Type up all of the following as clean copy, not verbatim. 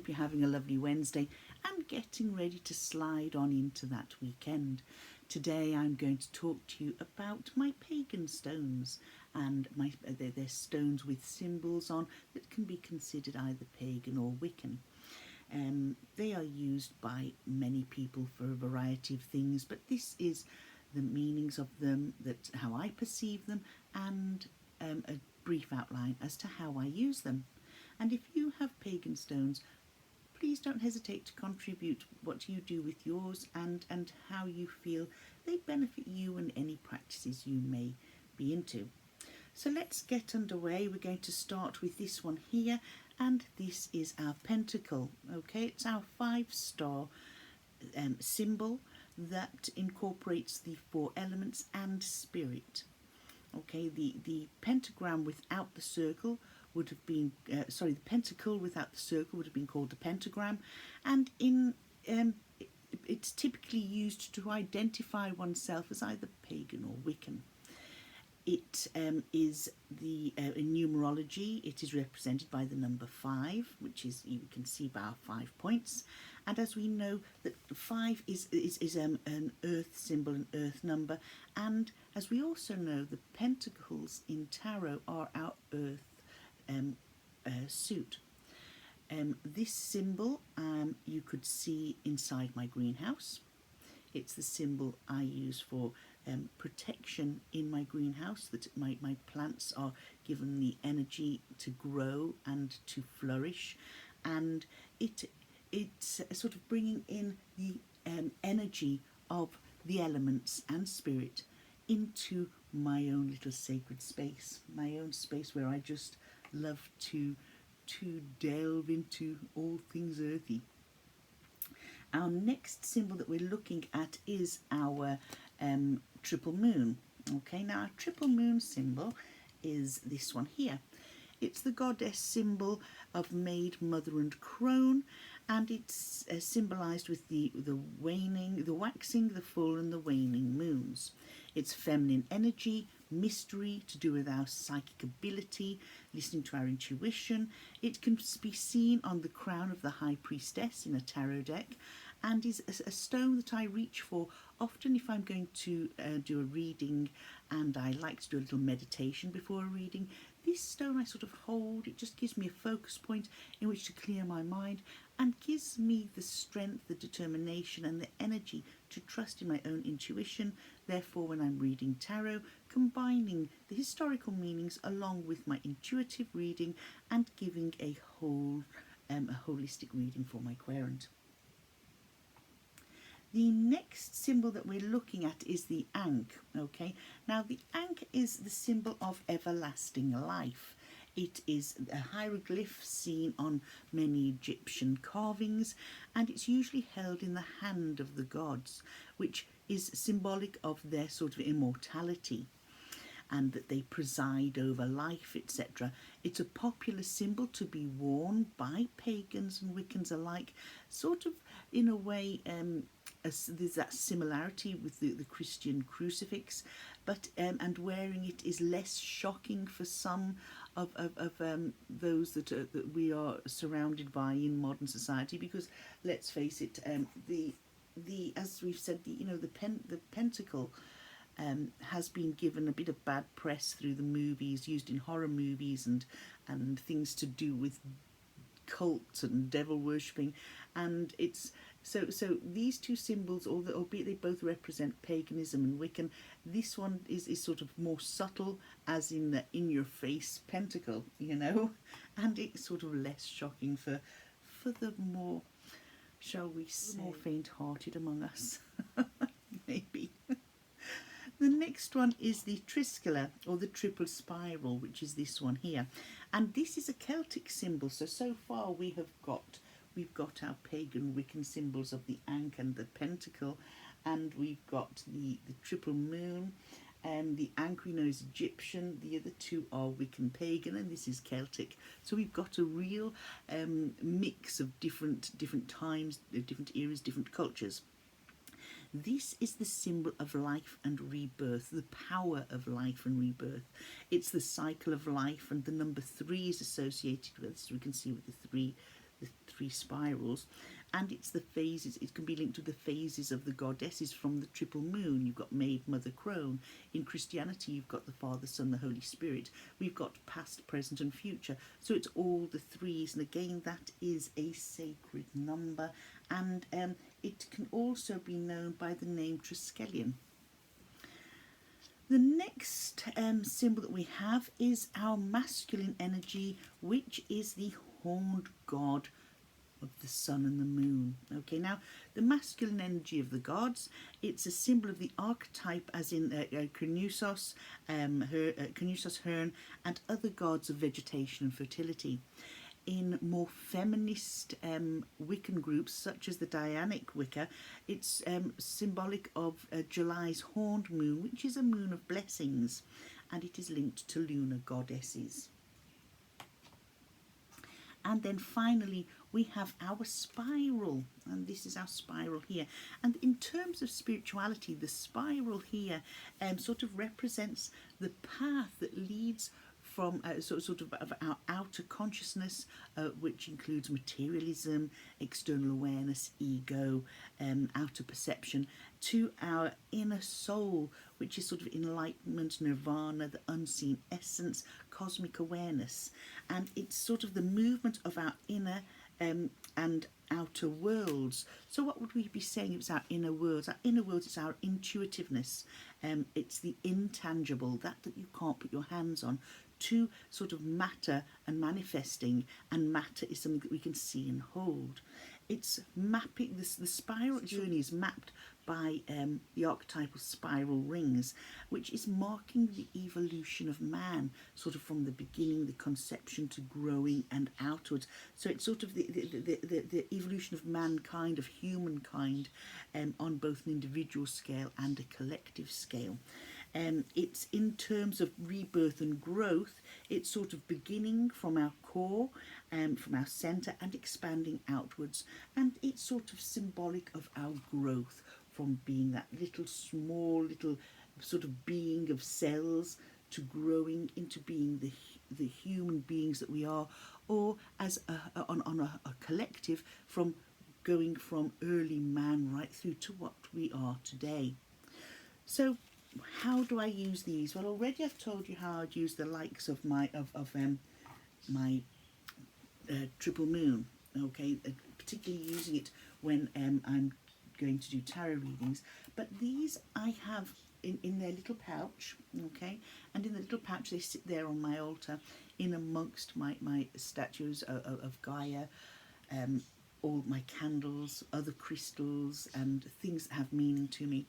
hope you're having a lovely Wednesday and getting ready to slide on into that weekend. Today I'm going to talk to you about my pagan stones, and they're stones with symbols on that can be considered either pagan or Wiccan. They are used by many people for a variety of things, but this is the meanings of them, that how I perceive them, and a brief outline as to how I use them. And if you have pagan stones, please don't hesitate to contribute what you do with yours and how you feel they benefit you and any practices you may be into. So let's get underway. We're going to start with this one here, and this is our Pentacle. Okay, it's our 5-star symbol that incorporates the 4 elements and spirit. Okay, the pentagram without the circle would have been, the pentacle without the circle would have been called the pentagram, and it's typically used to identify oneself as either pagan or Wiccan. It is in numerology, it is represented by the number 5, which is, you can see by our 5 points. And as we know, that 5 is an earth symbol, an earth number. And as we also know, the pentacles in tarot are our earth suit. This symbol you could see inside my greenhouse. It's the symbol I use for protection in my greenhouse, that my plants are given the energy to grow and to flourish, and it's sort of bringing in the energy of the elements and spirit into my own little sacred space, my own space where I just love to delve into all things earthy. Our next symbol that we're looking at is our triple moon. Okay, now our triple moon symbol is this one here. It's the goddess symbol of maid, mother and crone, and it's symbolised with the waning, the waxing, the full and the waning moons. It's feminine energy, mystery, to do with our psychic ability, listening to our intuition. It can be seen on the crown of the high priestess in a tarot deck, and is a stone that I reach for often if I'm going to do a reading and I like to do a little meditation before a reading. This stone I sort of hold. It just gives me a focus point in which to clear my mind and gives me the strength, the determination and the energy to trust in my own intuition. Therefore, when I'm reading tarot, combining the historical meanings along with my intuitive reading and giving a holistic reading for my querent. The next symbol that we're looking at is the Ankh. Okay, now the Ankh is the symbol of everlasting life. It is a hieroglyph seen on many Egyptian carvings, and it's usually held in the hand of the gods, which is symbolic of their sort of immortality and that they preside over life, etc. It's a popular symbol to be worn by pagans and Wiccans alike, sort of in a way. There's that similarity with the Christian crucifix, but and wearing it is less shocking for some of those that we are surrounded by in modern society, because let's face it, the as we've said, the Pentacle has been given a bit of bad press through the movies, used in horror movies and things to do with cults and devil worshipping, and it's so these two symbols, albeit they both represent paganism and Wiccan, this one is sort of more subtle, as in the in-your-face pentacle, and it's sort of less shocking for the more, shall we say, more faint-hearted among us, maybe. The next one is the Triscilla, or the triple spiral, which is this one here, and this is a Celtic symbol. So far we've got our pagan Wiccan symbols of the Ankh and the Pentacle, and we've got the triple moon, and the Ankh we know is Egyptian, the other two are Wiccan pagan, and this is Celtic. So we've got a real mix of different times, different eras, different cultures. This is the symbol of life and rebirth, the power of life and rebirth. It's the cycle of life, and the number 3 is associated with this. We can see with the the 3 spirals, and it's the phases. It can be linked to the phases of the goddesses from the triple moon. You've got Maid, Mother, Crone. In Christianity, you've got the Father, Son, the Holy Spirit. We've got past, present and future. So it's all the 3s, and again, that is a sacred number, and it can also be known by the name Triskelion. The next symbol that we have is our masculine energy, which is the horned god of the sun and the moon. Okay, now the masculine energy of the gods, it's a symbol of the archetype, as in Knusos, Herne, and other gods of vegetation and fertility. In more feminist Wiccan groups, such as the Dianic Wicca, it's symbolic of July's horned moon, which is a moon of blessings, and it is linked to lunar goddesses. And then finally, we have our spiral, and this is our spiral here. And in terms of spirituality, the spiral here sort of represents the path that leads from sort of our outer consciousness, which includes materialism, external awareness, ego, outer perception, to our inner soul, which is sort of enlightenment, nirvana, the unseen essence, cosmic awareness. And it's sort of the movement of our inner and outer worlds. So what would we be saying if it's our inner worlds? Our inner worlds is our intuitiveness. It's the intangible, that you can't put your hands on, to sort of matter and manifesting, and matter is something that we can see and hold. It's mapping, the spiral journey is mapped by the archetypal spiral rings, which is marking the evolution of man, sort of from the beginning, the conception, to growing and outwards. So it's sort of the evolution of mankind, of humankind, on both an individual scale and a collective scale. It's in terms of rebirth and growth, it's sort of beginning from our core, from our centre, and expanding outwards. And it's sort of symbolic of our growth from being that small little sort of being of cells to growing into being the human beings that we are, or as on a collective, from going from early man right through to what we are today. So how do I use these? Well, already I've told you how I'd use the likes of my triple moon, okay, particularly using it when I'm going to do tarot readings. But these I have in their little pouch, okay, and in the little pouch they sit there on my altar in amongst my statues of Gaia, all my candles, other crystals and things that have meaning to me.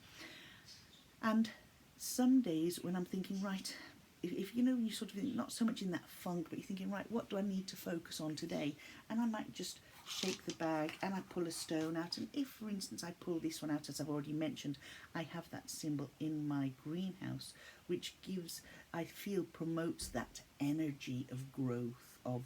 And some days when I'm thinking, right, if you know, you sort of not so much in that funk, but you're thinking, right, what do I need to focus on today? And I might just shake the bag and I pull a stone out. And if, for instance, I pull this one out, as I've already mentioned, I have that symbol in my greenhouse, which gives, I feel, promotes that energy of growth, of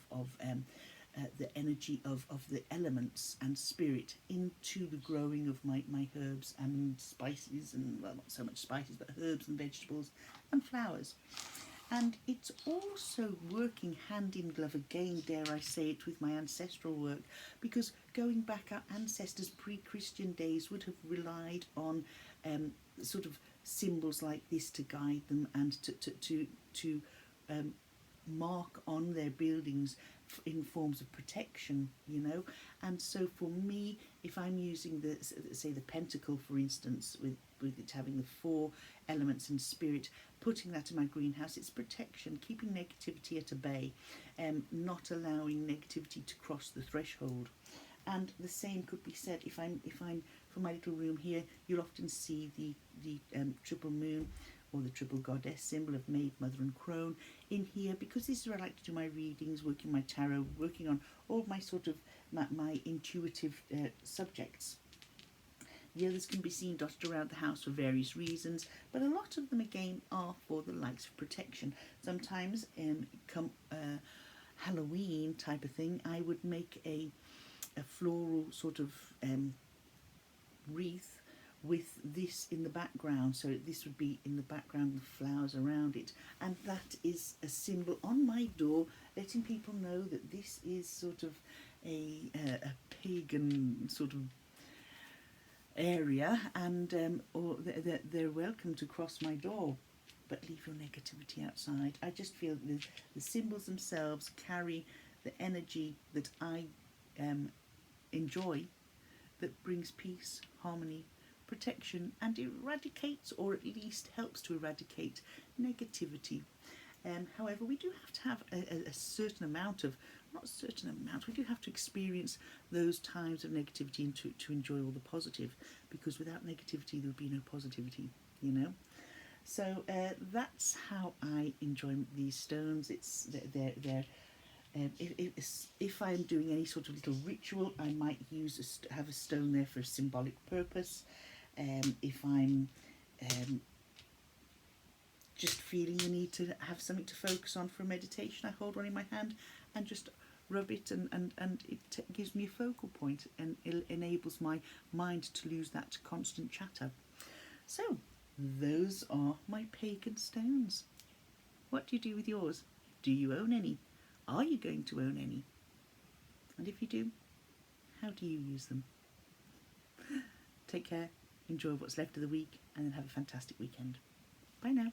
the energy of the elements and spirit into the growing of my herbs and spices, and, well, not so much spices, but herbs and vegetables and flowers. And it's also working hand in glove again, dare I say it, with my ancestral work, because going back, our ancestors pre-Christian days would have relied on sort of symbols like this to guide them and to mark on their buildings in forms of protection, you know. And so for me, if I'm using the, say, the Pentacle, for instance, with it having the 4 elements in spirit, putting that in my greenhouse, it's protection, keeping negativity at a bay, not allowing negativity to cross the threshold. And the same could be said if I'm for my little room here, you'll often see the triple moon or the triple goddess symbol of Maid, Mother and Crone in here, because this is where I like to do my readings, working my tarot, working on all my sort of my intuitive subjects. The others can be seen dotted around the house for various reasons, but a lot of them again are for the likes of protection. Sometimes come Halloween type of thing, I would make a floral sort of wreath with this in the background, so this would be in the background with flowers around it, and that is a symbol on my door letting people know that this is sort of a pagan sort of area, and or they're welcome to cross my door, but leave your negativity outside. I just feel the symbols themselves carry the energy that I enjoy, that brings peace, harmony, protection, and eradicates, or at least helps to eradicate, negativity. However, we do have to have a certain amount of, not a certain amount, we do have to experience those times of negativity and to enjoy all the positive, because without negativity there would be no positivity, you know. So that's how I enjoy these stones. They're if I'm doing any sort of little ritual, I might have a stone there for a symbolic purpose. If I'm just feeling the need to have something to focus on for meditation, I hold one in my hand and just rub it, and it gives me a focal point, and it enables my mind to lose that constant chatter. So those are my pagan stones. What do you do with yours? Do you own any? Are you going to own any? And if you do, how do you use them? Take care, enjoy what's left of the week, and then have a fantastic weekend. Bye now.